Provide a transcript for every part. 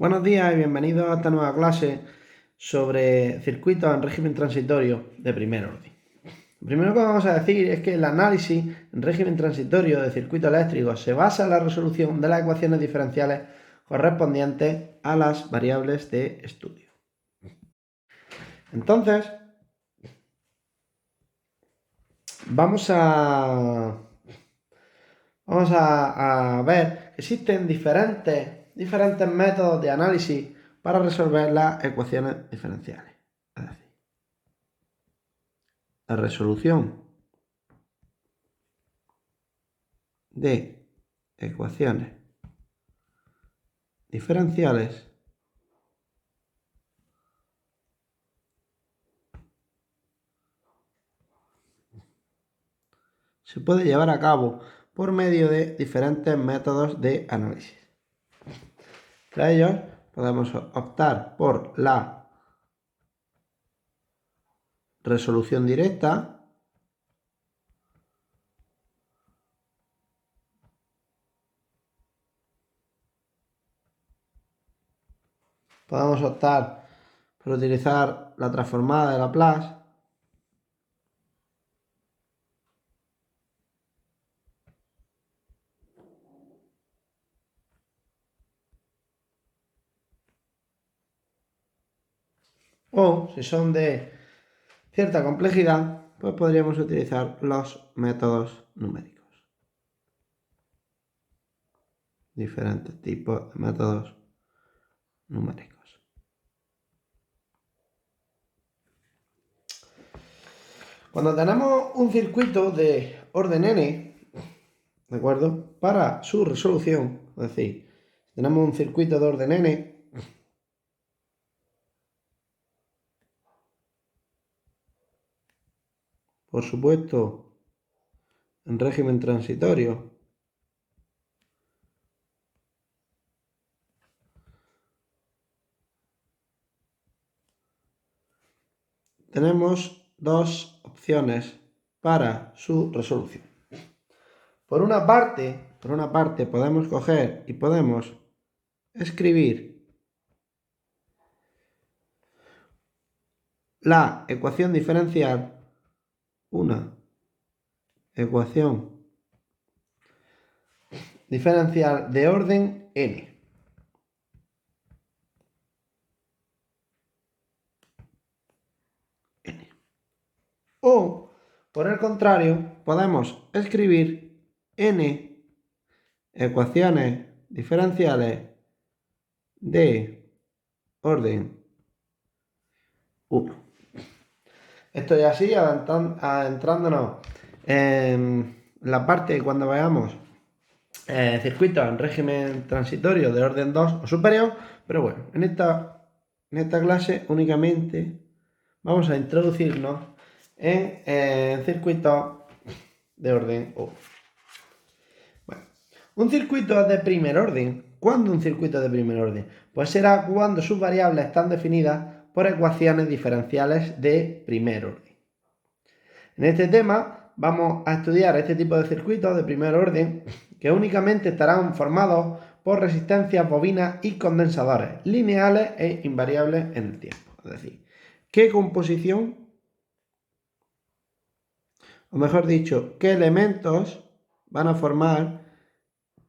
Buenos días y bienvenidos a esta nueva clase sobre circuitos en régimen transitorio de primer orden. Lo primero que vamos a decir es que el análisis en régimen transitorio de circuitos eléctricos se basa en la resolución de las ecuaciones diferenciales correspondientes a las variables de estudio. Entonces, vamos a ver que existen diferentes métodos de análisis para resolver las ecuaciones diferenciales. Es decir, la resolución de ecuaciones diferenciales se puede llevar a cabo por medio de diferentes métodos de análisis. Entre ellos podemos optar por la resolución directa, podemos optar por utilizar la transformada de Laplace, o si son de cierta complejidad, pues podríamos utilizar los métodos numéricos. Diferentes tipos de métodos numéricos. Cuando tenemos un circuito de orden n, ¿de acuerdo? Para su resolución, es decir, si tenemos un circuito de orden n, por supuesto, en régimen transitorio, tenemos dos opciones para su resolución. Por una parte podemos coger y podemos escribir la ecuación diferencial, una ecuación diferencial de orden n. O, por el contrario, podemos escribir n ecuaciones diferenciales de orden 1. Esto ya así, adentrándonos en la parte cuando veamos circuitos en régimen transitorio de orden 2 o superior, pero bueno, en esta clase únicamente vamos a introducirnos en circuitos de orden 1. Bueno, un circuito es de primer orden. ¿Cuándo un circuito es de primer orden? Pues será cuando sus variables están definidas por ecuaciones diferenciales de primer orden. En este tema vamos a estudiar este tipo de circuitos de primer orden que únicamente estarán formados por resistencias, bobinas y condensadores lineales e invariables en el tiempo. Es decir, ¿qué composición? O mejor dicho, ¿qué elementos van a formar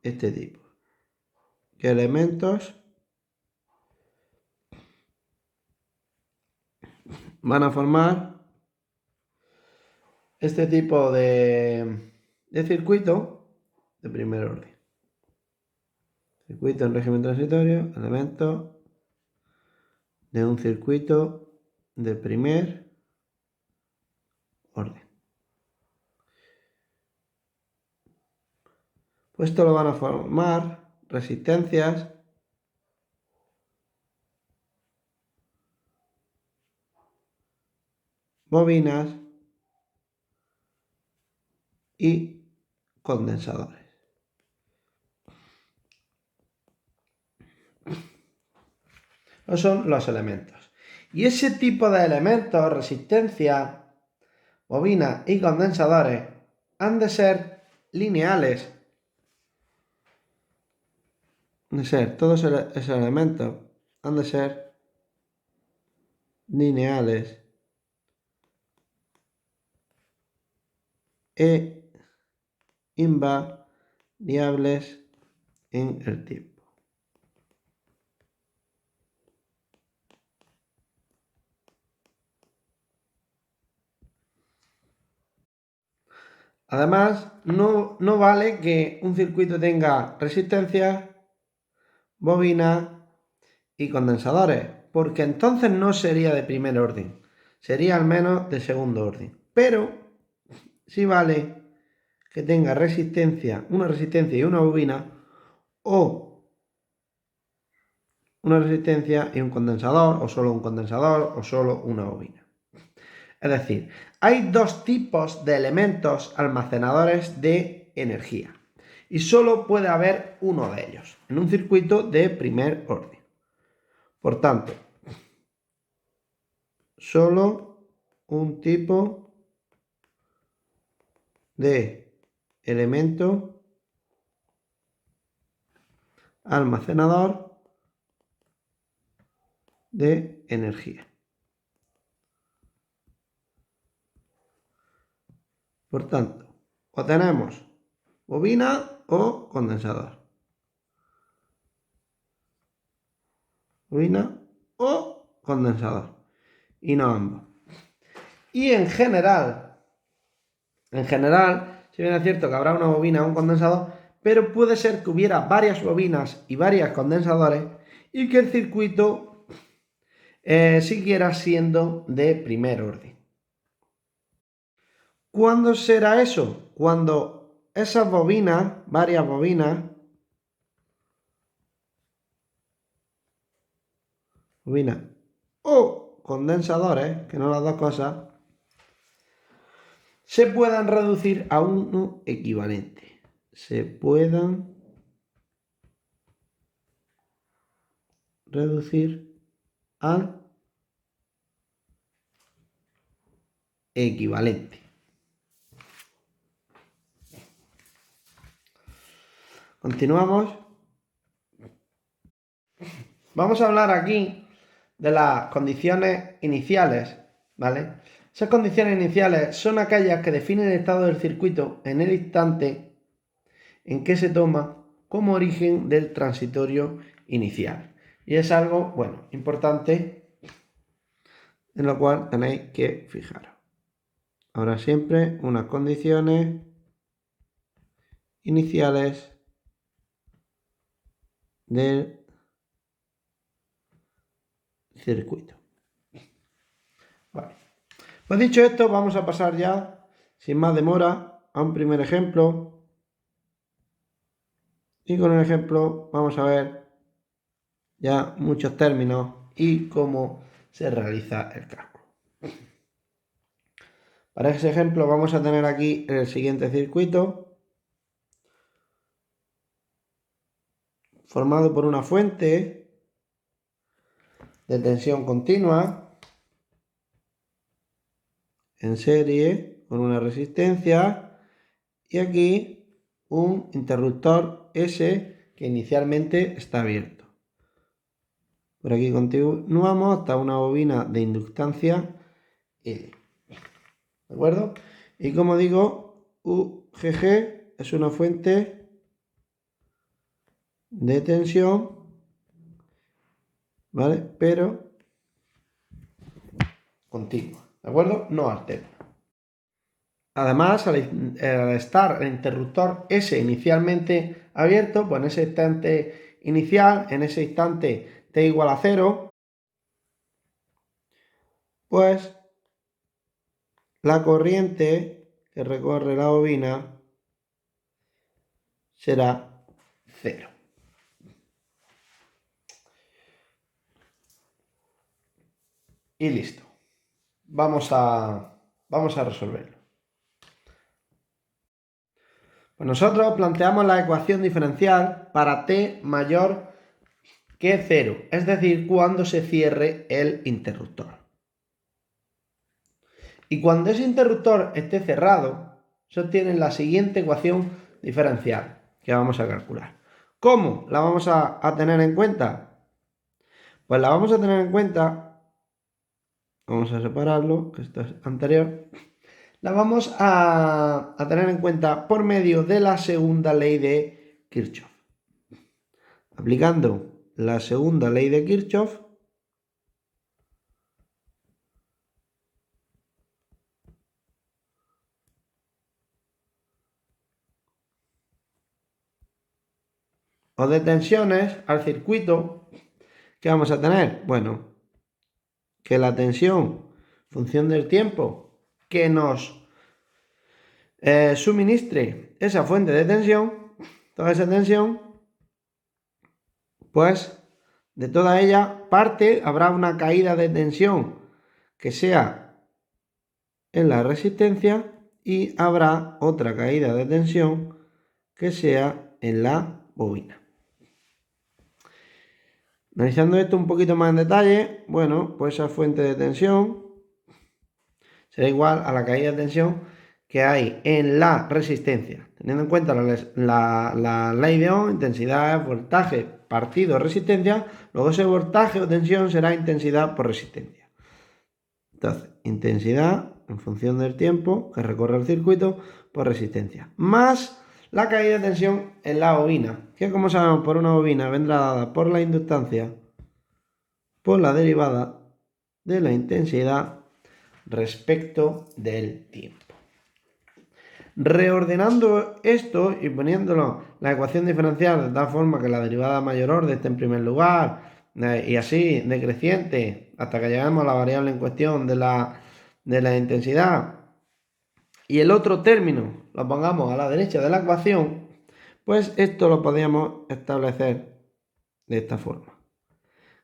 este tipo? ¿Qué elementos van a formar este tipo de circuito de primer orden? Circuito en régimen transitorio, elementos de un circuito de primer orden. Pues esto lo van a formar resistencias bobinas y condensadores. Esos son los elementos. Y ese tipo de elementos, resistencias, bobinas y condensadores, han de ser lineales. de ser, todos esos elementos han de ser lineales e invariables en el tiempo. Además, no vale que un circuito tenga resistencias, bobinas y condensadores, porque entonces no sería de primer orden, sería al menos de segundo orden. Pero sí vale que tenga una resistencia y una bobina, o una resistencia y un condensador, o solo un condensador, o solo una bobina. Es decir, hay dos tipos de elementos almacenadores de energía y solo puede haber uno de ellos en un circuito de primer orden. Por tanto, solo un tipo de elemento almacenador de energía. Por tanto, o tenemos bobina o condensador. Bobina o condensador. Y no ambos. Y en general, si bien es cierto que habrá una bobina o un condensador, pero puede ser que hubiera varias bobinas y varios condensadores y que el circuito siguiera siendo de primer orden. ¿Cuándo será eso? Cuando esas bobinas, varias bobinas o condensadores, que no las dos cosas, se puedan reducir a uno equivalente. Se puedan reducir al equivalente. Continuamos. Vamos a hablar aquí de las condiciones iniciales, ¿vale? Esas condiciones iniciales son aquellas que definen el estado del circuito en el instante en que se toma como origen del transitorio inicial. Y es algo, bueno, importante en lo cual tenéis que fijaros. Ahora siempre unas condiciones iniciales del circuito. Vale. Pues dicho esto, vamos a pasar ya, sin más demora, a un primer ejemplo. Y con el ejemplo vamos a ver ya muchos términos y cómo se realiza el cálculo. Para ese ejemplo vamos a tener aquí el siguiente circuito formado por una fuente de tensión continua en serie con una resistencia y aquí un interruptor S que inicialmente está abierto. Por aquí continuamos hasta una bobina de inductancia L. ¿De acuerdo? Y como digo, UGG es una fuente de tensión, ¿vale? Pero continua, ¿de acuerdo? No alterna. Además, al estar el interruptor S inicialmente abierto, pues en ese instante inicial, en ese instante t igual a 0, pues la corriente que recorre la bobina será 0. Y listo. Vamos a resolverlo. Pues nosotros planteamos la ecuación diferencial para t mayor que 0, es decir, cuando se cierre el interruptor. Y cuando ese interruptor esté cerrado, se obtiene la siguiente ecuación diferencial que vamos a calcular. ¿Cómo la vamos a tener en cuenta? Pues la vamos a tener en cuenta, vamos a separarlo, que esto es anterior, la vamos a tener en cuenta por medio de la segunda ley de Kirchhoff. Aplicando la segunda ley de Kirchhoff, o de tensiones al circuito, ¿qué vamos a tener? Bueno, que la tensión, función del tiempo, que nos suministre esa fuente de tensión, toda esa tensión, pues de toda ella parte, habrá una caída de tensión que sea en la resistencia y habrá otra caída de tensión que sea en la bobina. Analizando esto un poquito más en detalle, bueno, pues esa fuente de tensión será igual a la caída de tensión que hay en la resistencia, teniendo en cuenta la ley de Ohm, intensidad, voltaje, partido, resistencia, luego ese voltaje o tensión será intensidad por resistencia. Entonces, intensidad en función del tiempo que recorre el circuito por resistencia, más la caída de tensión en la bobina, que como sabemos por una bobina vendrá dada por la inductancia, por la derivada de la intensidad respecto del tiempo. Reordenando esto y poniéndolo la ecuación diferencial de tal forma que la derivada mayor orden esté en primer lugar y así decreciente hasta que lleguemos a la variable en cuestión de la intensidad y el otro término lo pongamos a la derecha de la ecuación, pues esto lo podríamos establecer de esta forma.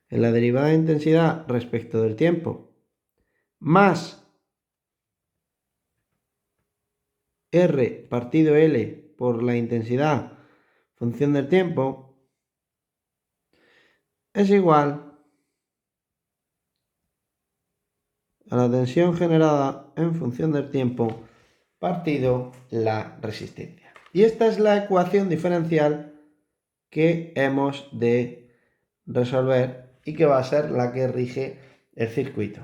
En la derivada de intensidad respecto del tiempo más R partido L por la intensidad función del tiempo es igual a la tensión generada en función del tiempo partido la resistencia. Y esta es la ecuación diferencial que hemos de resolver y que va a ser la que rige el circuito.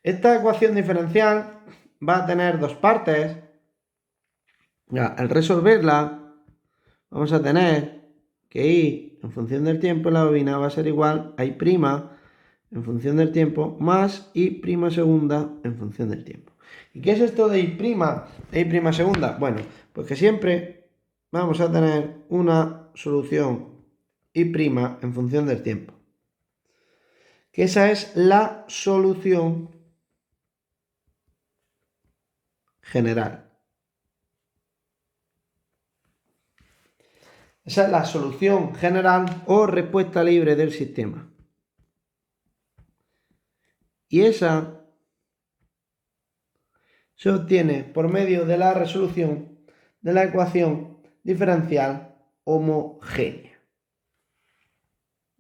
Esta ecuación diferencial va a tener dos partes. Al resolverla vamos a tener que I en función del tiempo en la bobina va a ser igual a I' en función del tiempo más I' segunda en función del tiempo. ¿Y qué es esto de I'? De I' segunda. Bueno, pues que siempre vamos a tener una solución I' en función del tiempo. Que esa es la solución general. Esa es la solución general o respuesta libre del sistema. Y esa se obtiene por medio de la resolución de la ecuación diferencial homogénea.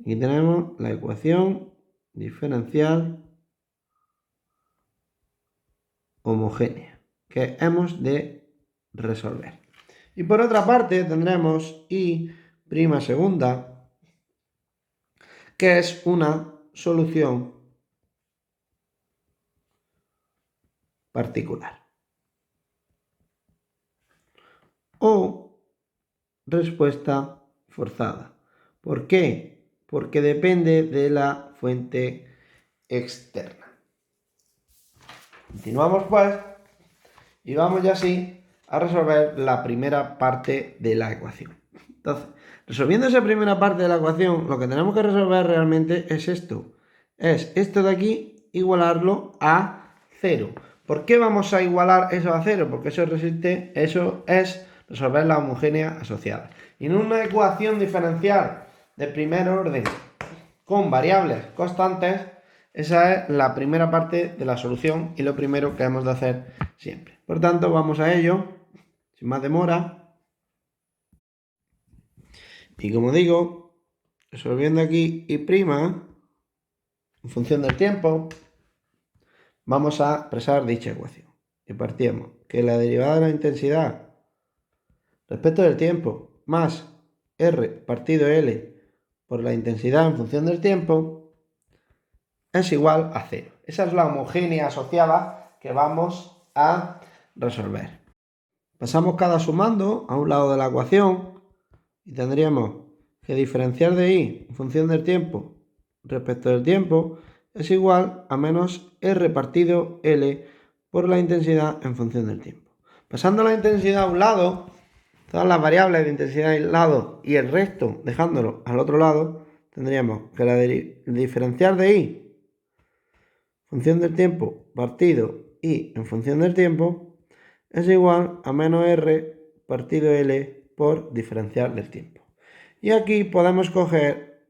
Aquí tenemos la ecuación diferencial homogénea que hemos de resolver. Y por otra parte tendremos I' segunda, que es una solución particular. O respuesta forzada. ¿Por qué? Porque depende de la fuente externa. Continuamos pues y vamos ya así a resolver la primera parte de la ecuación. Entonces, resolviendo esa primera parte de la ecuación, lo que tenemos que resolver realmente es esto. Es esto de aquí igualarlo a 0. ¿Por qué vamos a igualar eso a 0? Porque eso es resolver la homogénea asociada. Y en una ecuación diferencial de primer orden con variables constantes, esa es la primera parte de la solución y lo primero que hemos de hacer siempre. Por tanto, vamos a ello, sin más demora. Y como digo, resolviendo aquí I' en función del tiempo, vamos a expresar dicha ecuación. Y partimos que la derivada de la intensidad respecto del tiempo más R partido L por la intensidad en función del tiempo es igual a 0. Esa es la homogénea asociada que vamos a resolver. Pasamos cada sumando a un lado de la ecuación y tendríamos que diferenciar de i en función del tiempo respecto del tiempo es igual a menos R partido L por la intensidad en función del tiempo. Pasando la intensidad a un lado, todas las variables de intensidad a un lado y el resto dejándolo al otro lado, tendríamos que la diferencial de i en función del tiempo partido i en función del tiempo es igual a menos R partido L por diferencial del tiempo. Y aquí podemos coger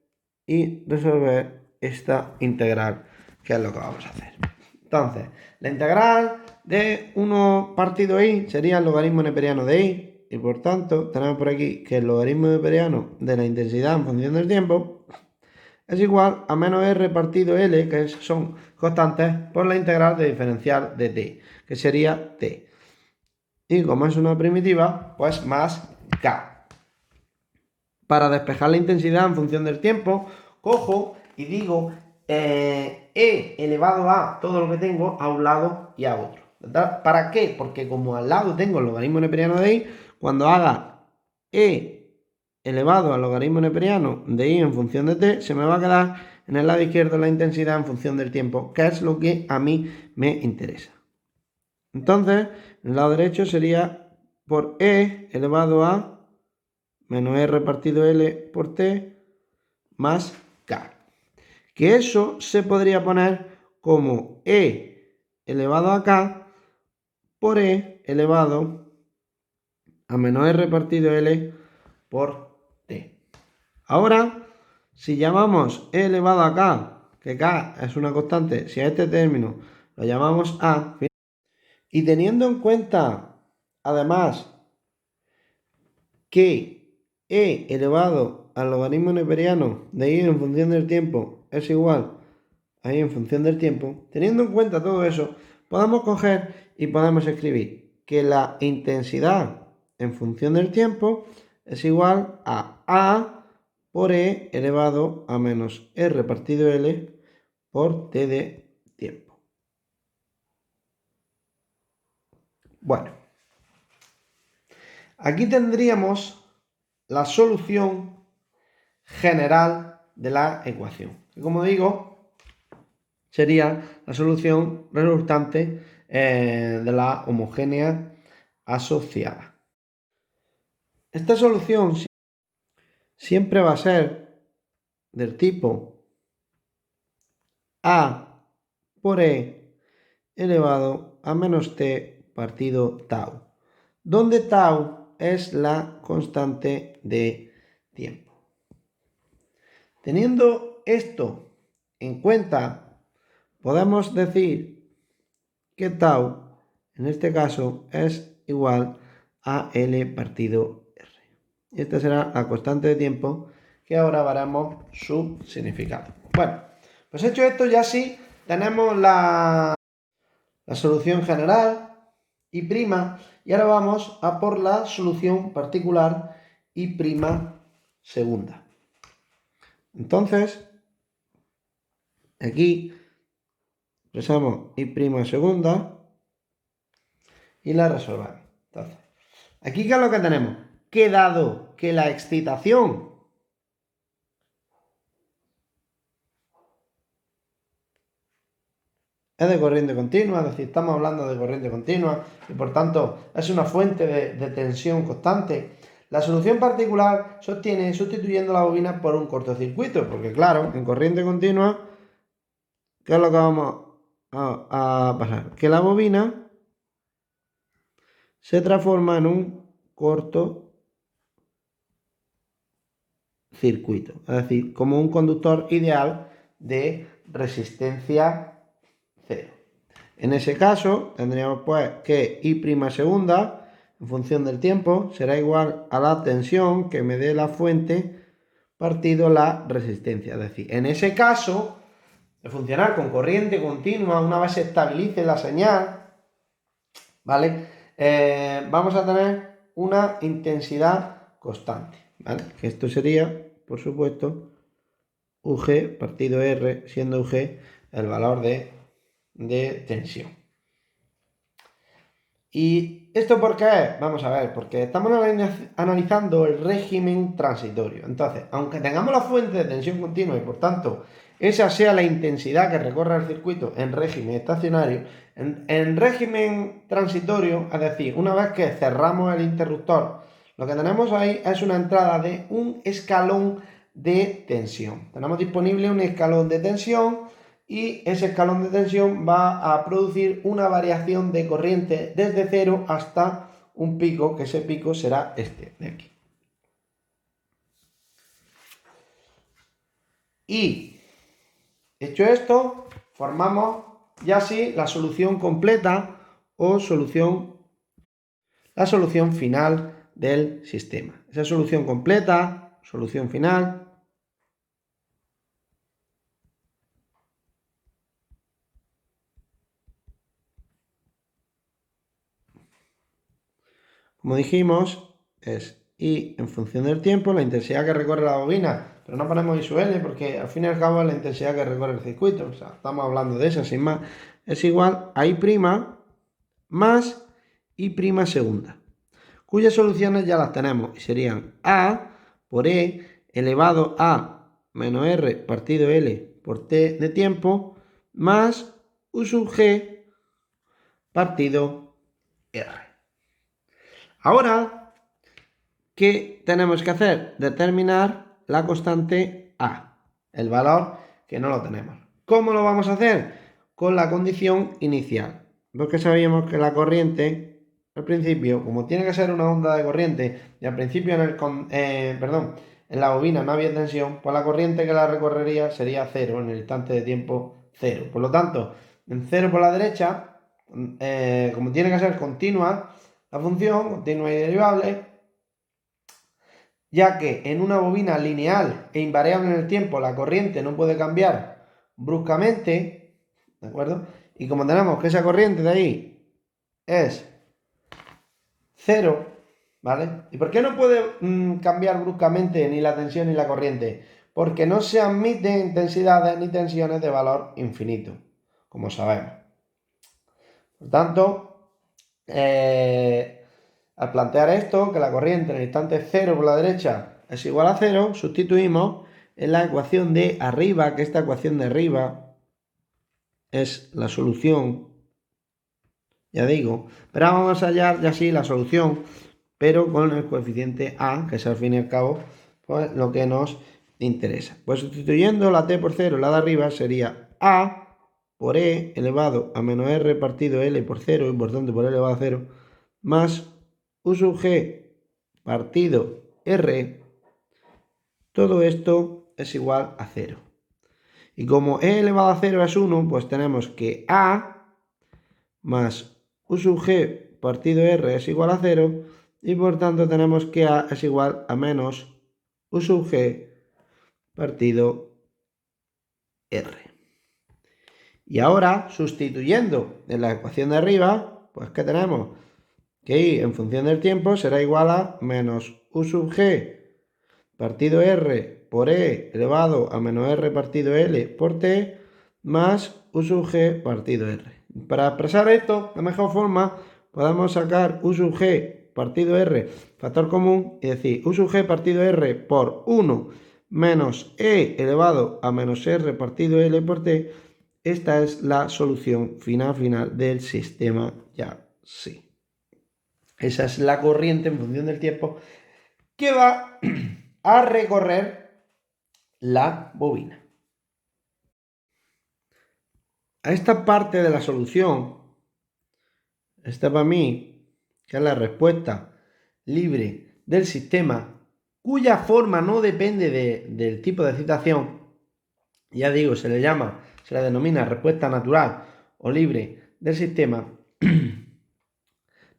y resolver esta integral, que es lo que vamos a hacer. Entonces, la integral de 1 partido i sería el logaritmo neperiano de i, y por tanto tenemos por aquí que el logaritmo neperiano de la intensidad en función del tiempo es igual a menos R partido L, que son constantes, por la integral de diferencial de t, que sería t. Y como es una primitiva, pues más k. Para despejar la intensidad en función del tiempo, cojo y digo e elevado a todo lo que tengo a un lado y a otro. ¿Verdad? ¿Para qué? Porque como al lado tengo el logaritmo neperiano de i, cuando haga e elevado al logaritmo neperiano de i en función de t, se me va a quedar en el lado izquierdo la intensidad en función del tiempo, que es lo que a mí me interesa. Entonces, en el lado derecho sería por e elevado a menos R partido L por T más K. Que eso se podría poner como E elevado a K por E elevado a menos R partido L por T. Ahora, si llamamos E elevado a K, que K es una constante, si a este término lo llamamos A, y teniendo en cuenta, además, que e elevado al logaritmo neperiano de i en función del tiempo es igual a i en función del tiempo, teniendo en cuenta todo eso, podemos coger y podemos escribir que la intensidad en función del tiempo es igual a por e elevado a menos R partido L por t de tiempo. Bueno, aquí tendríamos la solución general de la ecuación. Y como digo, sería la solución resultante de la homogénea asociada. Esta solución siempre va a ser del tipo a por e elevado a menos t partido tau, donde tau es la constante de tiempo. Teniendo esto en cuenta, podemos decir que tau, en este caso, es igual a L partido R. Y esta será la constante de tiempo, que ahora veremos su significado. Bueno, pues hecho esto, ya sí tenemos la solución general y prima, y ahora vamos a por la solución particular y prima segunda. Entonces, aquí expresamos y prima segunda y la resolvemos. Entonces, aquí ¿qué es lo que tenemos? Que dado que la excitación es de corriente continua, es decir, estamos hablando de corriente continua y por tanto es una fuente de tensión constante, la solución particular se obtiene sustituyendo la bobina por un cortocircuito, porque claro, en corriente continua, ¿qué es lo que vamos a pasar? Que la bobina se transforma en un cortocircuito, es decir, como un conductor ideal de resistencia cero. En ese caso, tendríamos pues que I' segunda, en función del tiempo, será igual a la tensión que me dé la fuente partido la resistencia. Es decir, en ese caso, de funcionar con corriente continua, una vez se estabilice la señal, ¿vale? Vamos a tener una intensidad constante, ¿vale? Que esto sería, por supuesto, UG partido R, siendo UG el valor de tensión. ¿Y esto por qué es? Vamos a ver, porque estamos analizando el régimen transitorio. Entonces, aunque tengamos la fuente de tensión continua y por tanto esa sea la intensidad que recorre el circuito en régimen estacionario, en régimen transitorio, es decir, una vez que cerramos el interruptor, lo que tenemos ahí es una entrada de un escalón de tensión. Tenemos disponible un escalón de tensión y ese escalón de tensión va a producir una variación de corriente desde 0 hasta un pico, que ese pico será este de aquí. Y hecho esto, formamos ya así la solución completa o la solución final del sistema. Esa solución completa, solución final, como dijimos, es I en función del tiempo, la intensidad que recorre la bobina, pero no ponemos I sub L porque al fin y al cabo es la intensidad que recorre el circuito, o sea, estamos hablando de esa sin más, es igual a I' más I' segunda, cuyas soluciones ya las tenemos y serían A por E elevado a menos R partido L por T de tiempo más U sub G partido R. Ahora, ¿qué tenemos que hacer? Determinar la constante A, el valor que no lo tenemos. ¿Cómo lo vamos a hacer? Con la condición inicial. Porque sabíamos que la corriente, al principio, como tiene que ser una onda de corriente, y al principio en la bobina no había tensión, pues la corriente que la recorrería sería 0 en el instante de tiempo 0. Por lo tanto, en 0 por la derecha, como tiene que ser continua, la función continua y derivable, ya que en una bobina lineal e invariable en el tiempo la corriente no puede cambiar bruscamente, ¿de acuerdo? Y como tenemos que esa corriente de ahí es 0, ¿vale? ¿Y por qué no puede cambiar bruscamente ni la tensión ni la corriente? Porque no se admiten intensidades ni tensiones de valor infinito, como sabemos. Por tanto, al plantear esto, que la corriente en el instante 0 por la derecha es igual a 0, sustituimos en la ecuación de arriba, que esta ecuación de arriba es la solución, ya digo, pero vamos a hallar ya sí la solución, pero con el coeficiente A, que es al fin y al cabo pues, lo que nos interesa. Pues sustituyendo la t por 0, la de arriba sería A por E elevado a menos R partido L por 0, y por tanto por L elevado a 0, más U sub G partido R, todo esto es igual a 0. Y como E elevado a 0 es 1, pues tenemos que A más U sub G partido R es igual a 0, y por tanto tenemos que A es igual a menos U sub G partido R. Y ahora, sustituyendo en la ecuación de arriba, pues ¿qué tenemos? Que I en función del tiempo será igual a menos U sub G partido R por E elevado a menos R partido L por T más U sub G partido R. Para expresar esto de mejor forma, podemos sacar U sub G partido R, factor común, y decir U sub G partido R por 1 menos E elevado a menos R partido L por T. Esta es la solución final del sistema ya sí. Esa es la corriente en función del tiempo que va a recorrer la bobina. A esta parte de la solución, esta para mí, que es la respuesta libre del sistema, cuya forma no depende del tipo de excitación, ya digo, se le denomina respuesta natural o libre del sistema,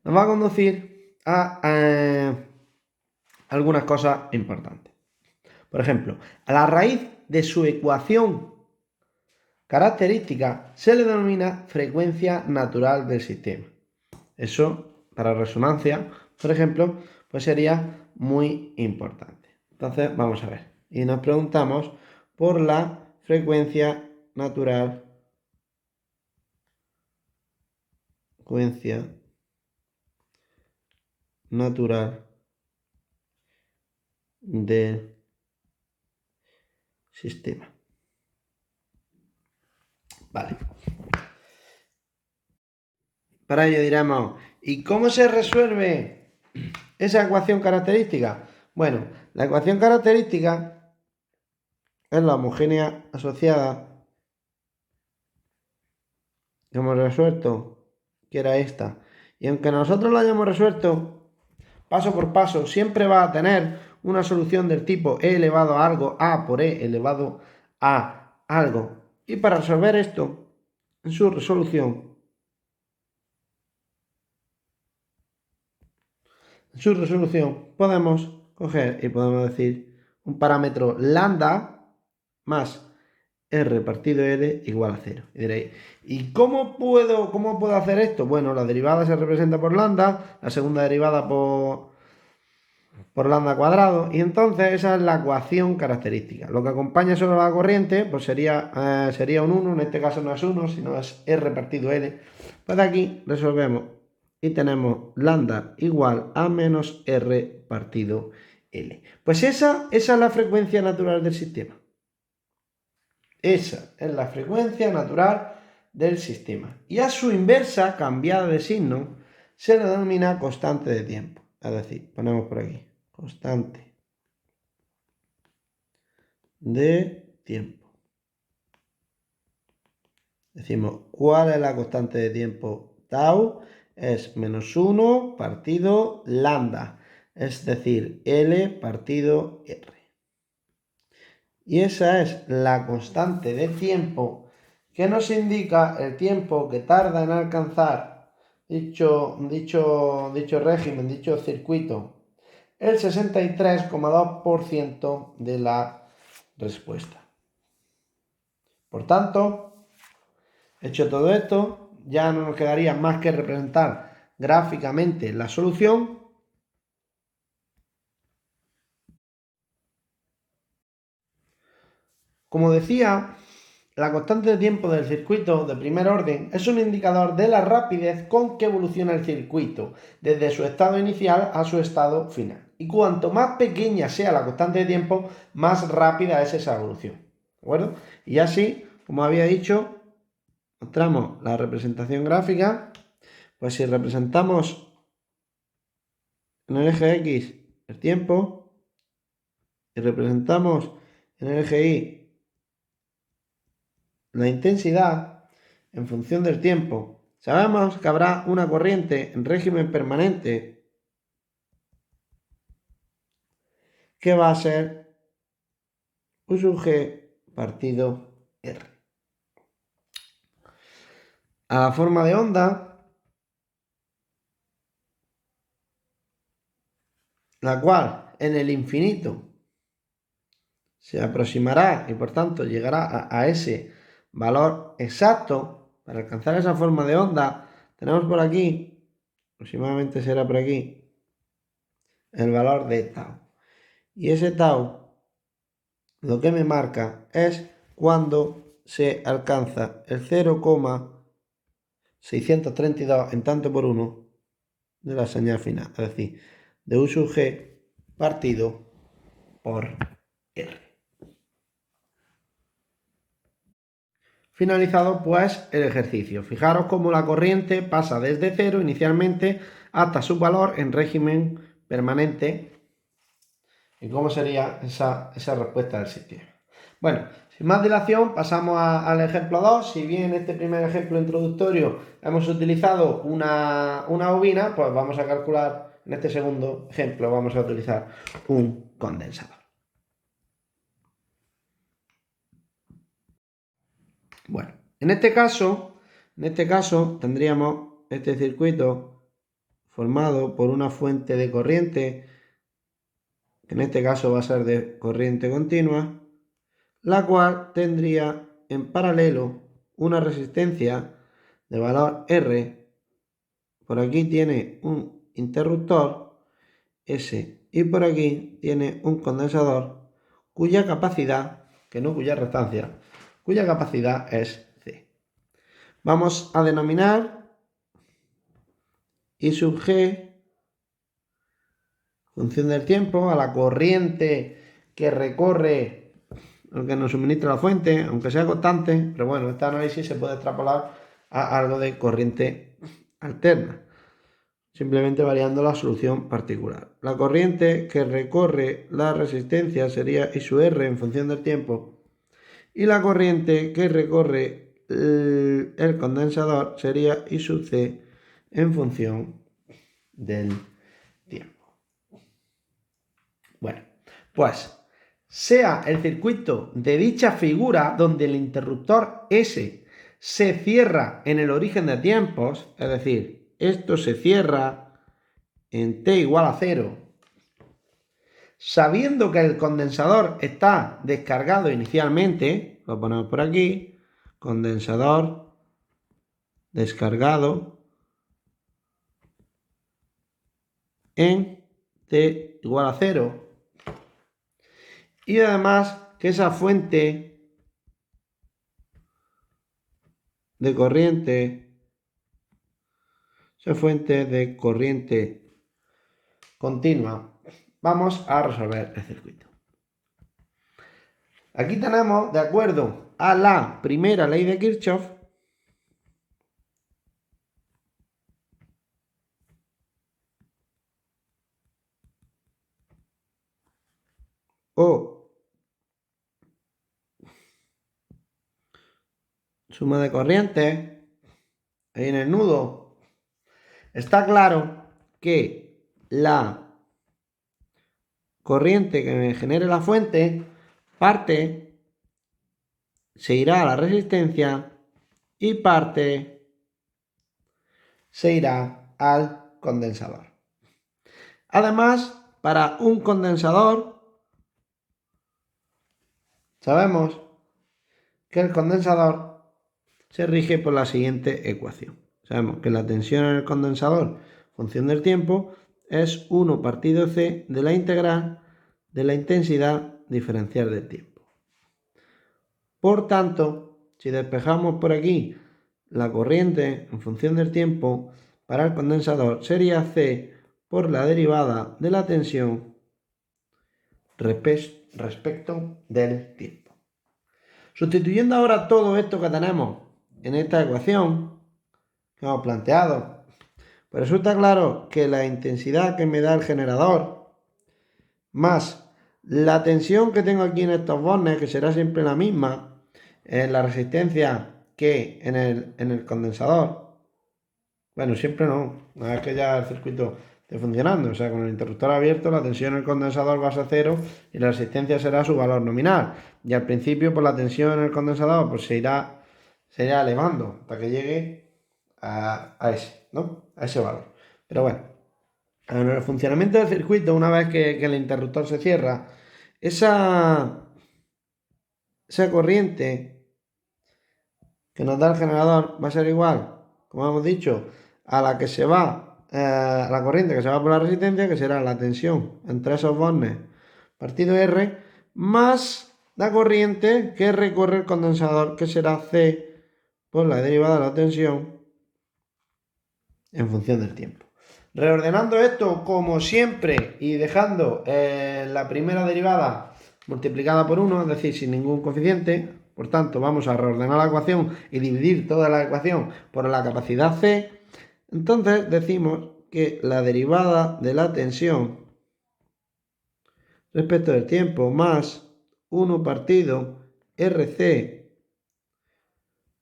nos va a conducir a algunas cosas importantes. Por ejemplo, a la raíz de su ecuación característica se le denomina frecuencia natural del sistema. Eso, para resonancia, por ejemplo, pues sería muy importante. Entonces, vamos a ver. Y nos preguntamos por la frecuencia natural del sistema. Vale. Para ello diremos, ¿y cómo se resuelve esa ecuación característica? Bueno, la ecuación característica es la homogénea asociada que hemos resuelto, que era esta. Y aunque nosotros la hayamos resuelto paso por paso, siempre va a tener una solución del tipo e elevado a algo, a por e elevado a algo. Y para resolver esto, en su resolución podemos coger y podemos decir un parámetro lambda más r partido l igual a 0. Y diréis, ¿y cómo puedo hacer esto? Bueno, la derivada se representa por lambda, la segunda derivada por lambda cuadrado, y entonces esa es la ecuación característica. Lo que acompaña solo la corriente, pues sería un 1, en este caso no es 1, sino es r partido l. Pues de aquí resolvemos y tenemos lambda igual a menos r partido l. Pues esa es la frecuencia natural del sistema. Esa es la frecuencia natural del sistema. Y a su inversa, cambiada de signo, se le denomina constante de tiempo. Es decir, ponemos por aquí, constante de tiempo. Decimos, ¿cuál es la constante de tiempo? Tau es menos 1 partido lambda, es decir, L partido R. Y esa es la constante de tiempo que nos indica el tiempo que tarda en alcanzar dicho régimen, dicho circuito, el 63,2% de la respuesta. Por tanto, hecho todo esto, ya no nos quedaría más que representar gráficamente la solución. Como decía, la constante de tiempo del circuito de primer orden es un indicador de la rapidez con que evoluciona el circuito, desde su estado inicial a su estado final. Y cuanto más pequeña sea la constante de tiempo, más rápida es esa evolución. ¿De acuerdo? Y así, como había dicho, mostramos la representación gráfica. Pues si representamos en el eje X el tiempo y representamos en el eje Y la intensidad en función del tiempo, sabemos que habrá una corriente en régimen permanente que va a ser U sub G partido R. A la forma de onda, la cual en el infinito se aproximará y por tanto llegará a ese valor exacto. Para alcanzar esa forma de onda tenemos por aquí, aproximadamente será por aquí, el valor de tau. Y ese tau lo que me marca es cuando se alcanza el 0,632 en tanto por 1 de la señal final, es decir, de U sub G partido por R. Finalizado pues el ejercicio. Fijaros cómo la corriente pasa desde 0 inicialmente hasta su valor en régimen permanente y cómo sería esa respuesta del sistema. Bueno, sin más dilación pasamos al ejemplo 2. Si bien en este primer ejemplo introductorio hemos utilizado una bobina, pues vamos a calcular, en este segundo ejemplo vamos a utilizar un condensador. Bueno, en este caso tendríamos este circuito formado por una fuente de corriente, que en este caso va a ser de corriente continua, la cual tendría en paralelo una resistencia de valor R. Por aquí tiene un interruptor, ese y por aquí tiene un condensador cuya capacidad, que no cuya restancia, cuya capacidad es C. Vamos a denominar I sub G, función del tiempo, a la corriente que recorre lo que nos suministra la fuente, aunque sea constante, pero bueno, este análisis se puede extrapolar a algo de corriente alterna, simplemente variando la solución particular. La corriente que recorre la resistencia sería I sub R en función del tiempo, y la corriente que recorre el condensador sería I sub C en función del tiempo. Bueno, pues sea el circuito de dicha figura donde el interruptor S se cierra en el origen de tiempos, es decir, esto se cierra en t igual a 0, sabiendo que el condensador está descargado inicialmente, lo ponemos por aquí, condensador descargado en t igual a 0, y además que esa fuente de corriente, continua, vamos a resolver el circuito. Aquí tenemos, de acuerdo a la primera ley de Kirchhoff, o suma de corrientes, ahí en el nudo, está claro que la corriente que me genere la fuente parte se irá a la resistencia y parte se irá al condensador. Además, para un condensador sabemos que el condensador se rige por la siguiente ecuación. Sabemos que la tensión en el condensador, función del tiempo, es 1 partido C de la integral de la intensidad diferencial del tiempo. Por tanto, si despejamos por aquí la corriente en función del tiempo, para el condensador sería C por la derivada de la tensión respecto del tiempo. Sustituyendo ahora todo esto que tenemos en esta ecuación que hemos planteado, pues resulta claro que la intensidad que me da el generador más la tensión que tengo aquí en estos bornes, que será siempre la misma, en la resistencia que en el condensador. Bueno, siempre no, una vez que ya el circuito esté funcionando, o sea, con el interruptor abierto la tensión en el condensador va a ser 0 y la resistencia será su valor nominal. Y al principio, pues la tensión en el condensador pues se irá elevando hasta que llegue a ese, ¿no? A ese valor. Pero bueno, en el funcionamiento del circuito, una vez que el interruptor se cierra, esa corriente que nos da el generador va a ser igual, como hemos dicho, a la que se va, a la corriente que se va por la resistencia, que será la tensión entre esos bornes partido R, más la corriente que recorre el condensador, que será C por la derivada de la tensión en función del tiempo. Reordenando esto como siempre y dejando la primera derivada multiplicada por 1, es decir, sin ningún coeficiente. Por tanto, vamos a reordenar la ecuación y dividir toda la ecuación por la capacidad C. Entonces decimos que la derivada de la tensión respecto del tiempo más 1 partido RC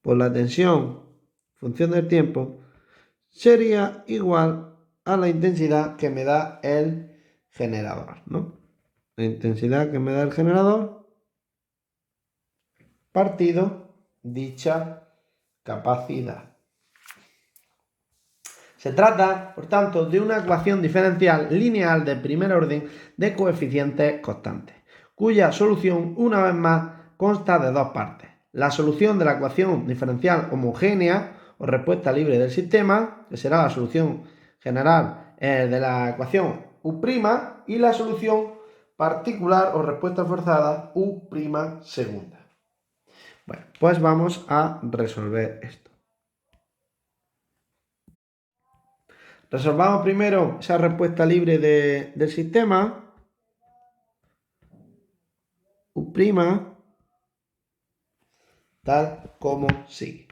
por la tensión función del tiempo sería igual a la intensidad que me da el generador, ¿no? La intensidad que me da el generador partido dicha capacidad. Se trata, por tanto, de una ecuación diferencial lineal de primer orden de coeficientes constantes, cuya solución, una vez más, consta de dos partes. La solución de la ecuación diferencial homogénea o respuesta libre del sistema, que será la solución general de la ecuación U' y la solución particular o respuesta forzada U' segunda. Bueno, pues vamos a resolver esto. Resolvamos primero esa respuesta libre del sistema. U' tal como sigue.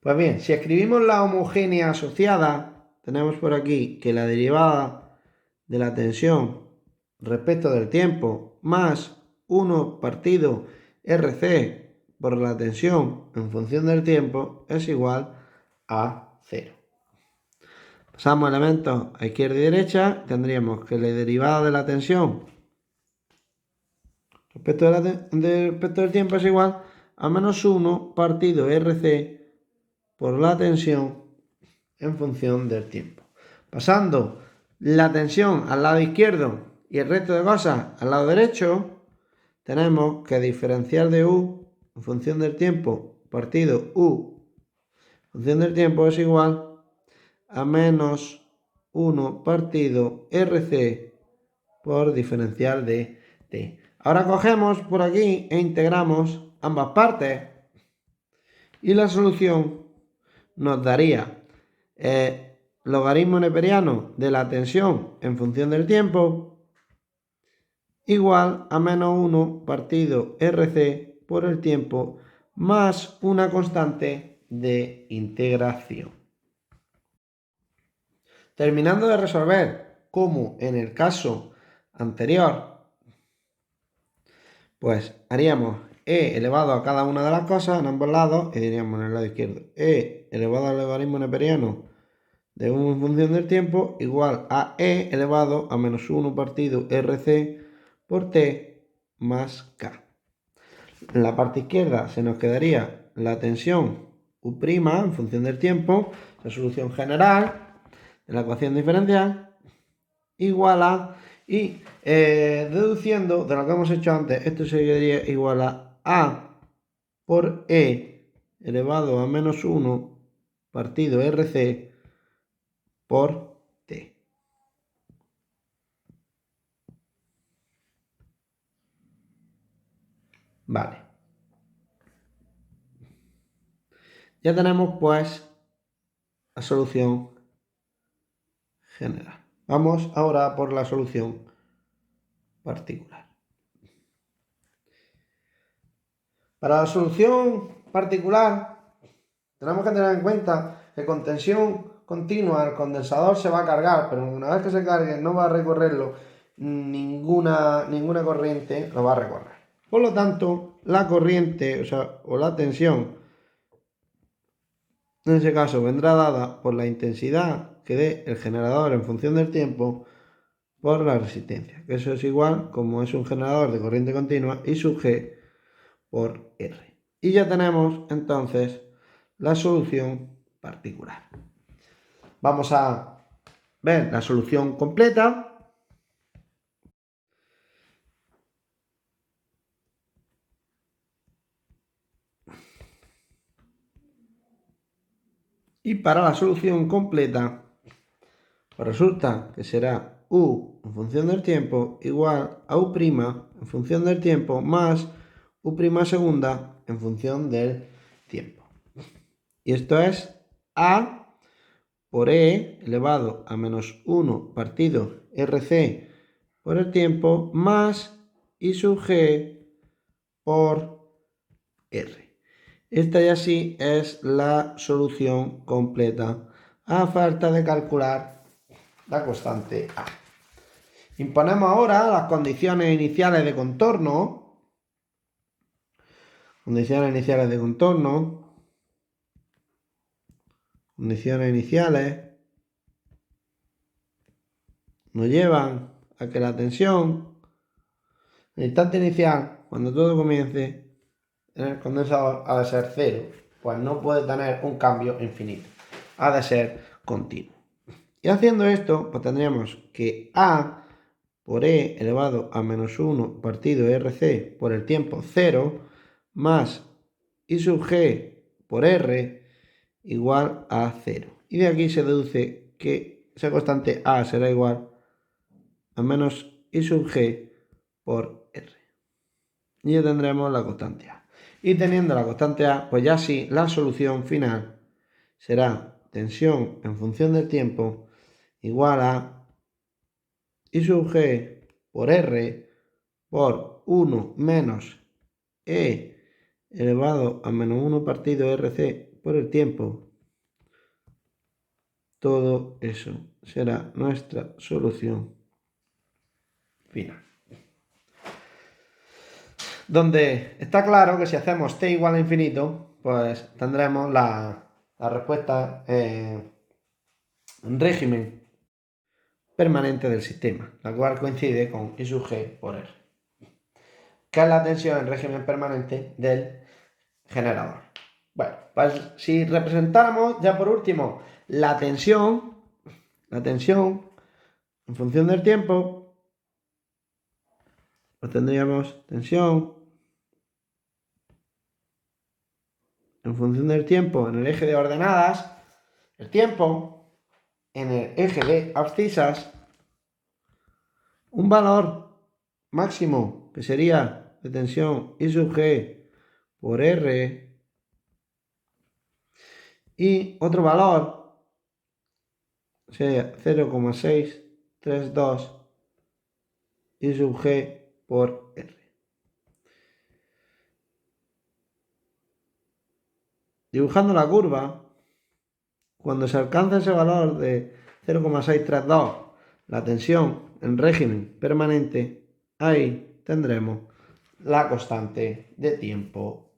Pues bien, si escribimos la homogénea asociada, tenemos por aquí que la derivada de la tensión respecto del tiempo más 1 partido RC por la tensión en función del tiempo es igual a 0. Pasamos elementos a izquierda y derecha, tendríamos que la derivada de la tensión respecto del tiempo es igual a menos 1 partido RC por la tensión en función del tiempo. Pasando la tensión al lado izquierdo y el resto de cosas al lado derecho, tenemos que diferencial de U en función del tiempo partido U en función del tiempo es igual a menos 1 partido RC por diferencial de T. Ahora cogemos por aquí e integramos ambas partes y la solución nos daría logaritmo neperiano de la tensión en función del tiempo igual a menos 1 partido RC por el tiempo más una constante de integración. Terminando de resolver, como en el caso anterior, pues haríamos e elevado a cada una de las cosas en ambos lados y diríamos en el lado izquierdo e elevado al logaritmo neperiano de 1 en función del tiempo igual a e elevado a menos 1 partido RC por T más K. En la parte izquierda se nos quedaría la tensión U' en función del tiempo, la solución general de la ecuación diferencial, igual a, y deduciendo de lo que hemos hecho antes, esto sería igual a por E elevado a menos 1 partido RC por T. Vale. Ya tenemos pues la solución general. Vamos ahora por la solución particular. Para la solución particular tenemos que tener en cuenta que con tensión continua el condensador se va a cargar, pero una vez que se cargue no va a recorrerlo ninguna corriente, lo va a recorrer. Por lo tanto, la corriente, o la tensión, en ese caso vendrá dada por la intensidad que dé el generador en función del tiempo por la resistencia, que eso es igual, como es un generador de corriente continua, I sub G por R. Y ya tenemos entonces la solución particular. Vamos a ver la solución completa. Y para la solución completa, pues resulta que será U en función del tiempo igual a U' en función del tiempo más U' segunda en función del tiempo. Y esto es A por E elevado a menos 1 partido RC por el tiempo más I sub G por R. Esta ya sí es la solución completa a falta de calcular la constante A. Imponemos ahora las condiciones iniciales de contorno. Condiciones iniciales de contorno. Condiciones iniciales nos llevan a que la tensión en el instante inicial, cuando todo comience, en el condensador ha de ser cero, pues no puede tener un cambio infinito, ha de ser continuo. Y haciendo esto, pues tendríamos que A por E elevado a menos 1 partido RC por el tiempo 0 más I sub G por R igual a 0. Y de aquí se deduce que esa constante A será igual a menos I sub G por R. Y ya tendremos la constante A. Y teniendo la constante A, pues ya sí, la solución final será tensión en función del tiempo igual a I sub G por R por 1 menos E elevado a menos 1 partido RC por el tiempo. Todo eso será nuestra solución final. Donde está claro que si hacemos t igual a infinito, pues tendremos la respuesta en régimen permanente del sistema, la cual coincide con I sub G por R, que es la tensión en régimen permanente del generador. Bueno, pues si representáramos ya por último la tensión en función del tiempo, pues tendríamos tensión en función del tiempo en el eje de ordenadas, el tiempo en el eje de abscisas, un valor máximo que sería de tensión I sub G por R y otro valor sería 0,632 I sub G por R. Dibujando la curva, cuando se alcanza ese valor de 0,632, la tensión en régimen permanente, ahí tendremos la constante de tiempo